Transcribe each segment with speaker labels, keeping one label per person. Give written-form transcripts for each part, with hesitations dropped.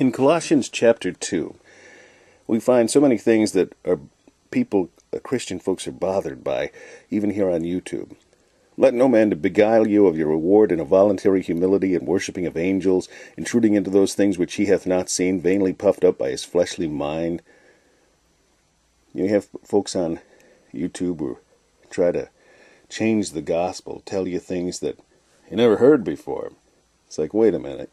Speaker 1: In Colossians chapter 2, we find so many things that Christian folks are bothered by, even here on YouTube. Let no man beguile you of your reward in a voluntary humility and worshipping of angels, intruding into those things which he hath not seen, vainly puffed up by his fleshly mind. You have folks on YouTube who try to change the gospel, tell you things that you never heard before. It's like, wait a minute,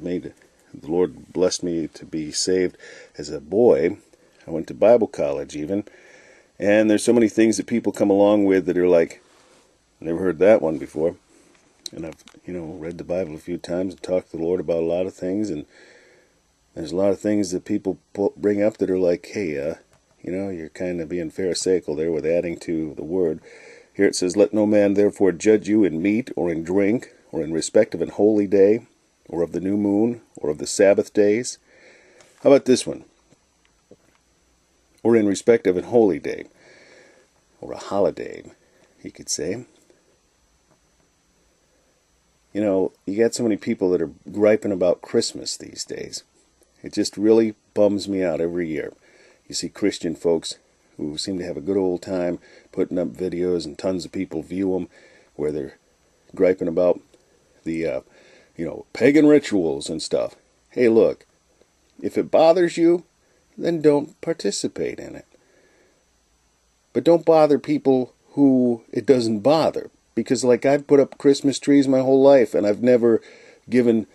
Speaker 1: the Lord blessed me to be saved as a boy. I went to Bible college even, and there's so many things that people come along with that are like, never heard that one before. And I've, read the Bible a few times and talked to the Lord about a lot of things, and there's a lot of things that people bring up that are like, hey, you're kind of being pharisaical there with adding to the word. Here it says, let no man therefore judge you in meat or in drink, or in respect of an holy day, or of the new moon, or of the Sabbath days. How about this one? Or in respect of an holy day, or a holiday, you could say. You got so many people that are griping about Christmas these days. It just really bums me out every year. You see Christian folks who seem to have a good old time putting up videos, and tons of people view them, where they're griping about the pagan rituals and stuff. Hey, look, if it bothers you, then don't participate in it. But don't bother people who it doesn't bother. Because, I've put up Christmas trees my whole life, and I've never given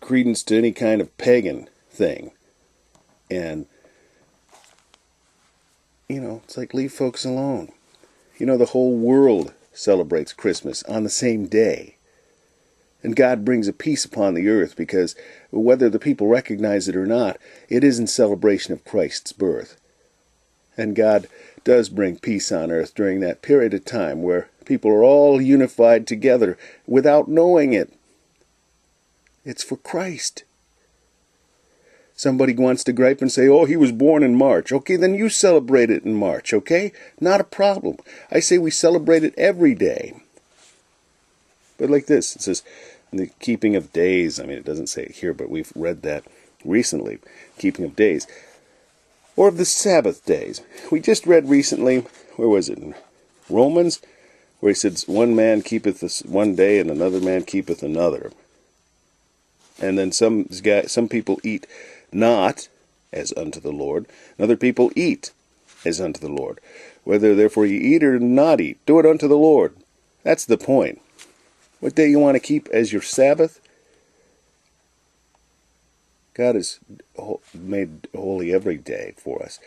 Speaker 1: credence to any kind of pagan thing. And, it's like, leave folks alone. The whole world celebrates Christmas on the same day. And God brings a peace upon the earth because whether the people recognize it or not, it is in celebration of Christ's birth. And God does bring peace on earth during that period of time where people are all unified together without knowing it. It's for Christ. Somebody wants to gripe and say, oh, he was born in March. Okay, then you celebrate it in March, okay? Not a problem. I say we celebrate it every day. But like this, it says, the keeping of days. It doesn't say it here, but we've read that recently. Keeping of days. Or of the Sabbath days. We just read recently, where was it? In Romans, where he says, one man keepeth this one day, and another man keepeth another. And then some people eat not as unto the Lord, and other people eat as unto the Lord. Whether therefore you eat or not eat, do it unto the Lord. That's the point. What day you want to keep as your Sabbath? God has made holy every day for us.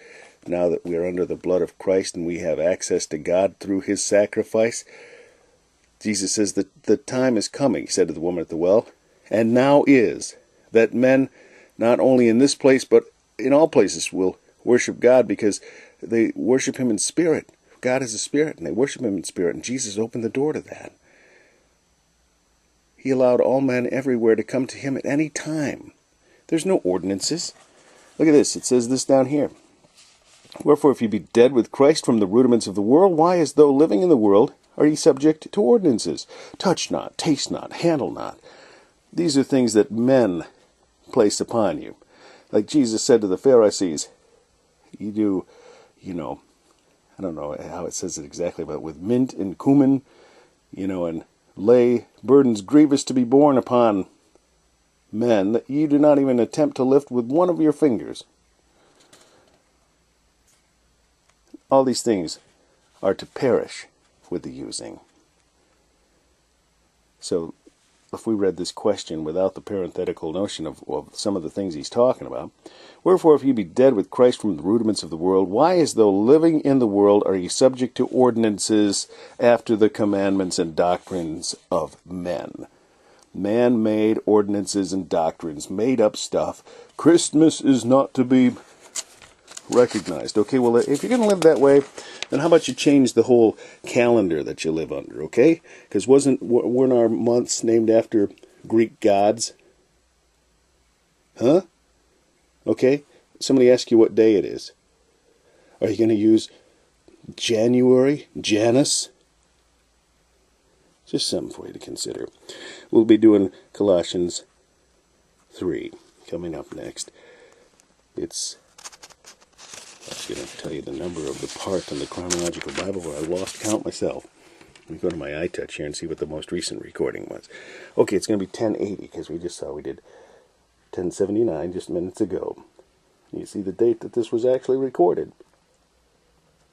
Speaker 1: Now that we are under the blood of Christ and we have access to God through his sacrifice, Jesus says that the time is coming, he said to the woman at the well, and now is, that men, not only in this place, but in all places, will worship God because they worship him in spirit. God is a spirit, and they worship him in spirit, and Jesus opened the door to that. He allowed all men everywhere to come to him at any time. There's no ordinances. Look at this. It says this down here. Wherefore, if ye be dead with Christ from the rudiments of the world, why, as though living in the world, are ye subject to ordinances? Touch not, taste not, handle not. These are things that men place upon you. Like Jesus said to the Pharisees, you do, I don't know how it says it exactly, but with mint and cumin, and lay burdens grievous to be borne upon men that you do not even attempt to lift with one of your fingers. All these things are to perish with the using. So, if we read this question without the parenthetical notion of some of the things he's talking about, wherefore if ye be dead with Christ from the rudiments of the world, why as though living in the world are ye subject to ordinances after the commandments and doctrines of men? Man-made ordinances and doctrines, made up stuff. Christmas is not to be recognized. Okay, well, if you're going to live that way, then how about you change the whole calendar that you live under, okay? Because weren't our months named after Greek gods? Huh? Okay, somebody asks you what day it is. Are you going to use January, Janus? Just something for you to consider. We'll be doing Colossians 3 coming up next. I was going to tell you the number of the part in the Chronological Bible where I lost count myself. Let me go to my iTouch here and see what the most recent recording was. Okay, it's going to be 1080 because we just saw we did 1079 just minutes ago. You see the date that this was actually recorded.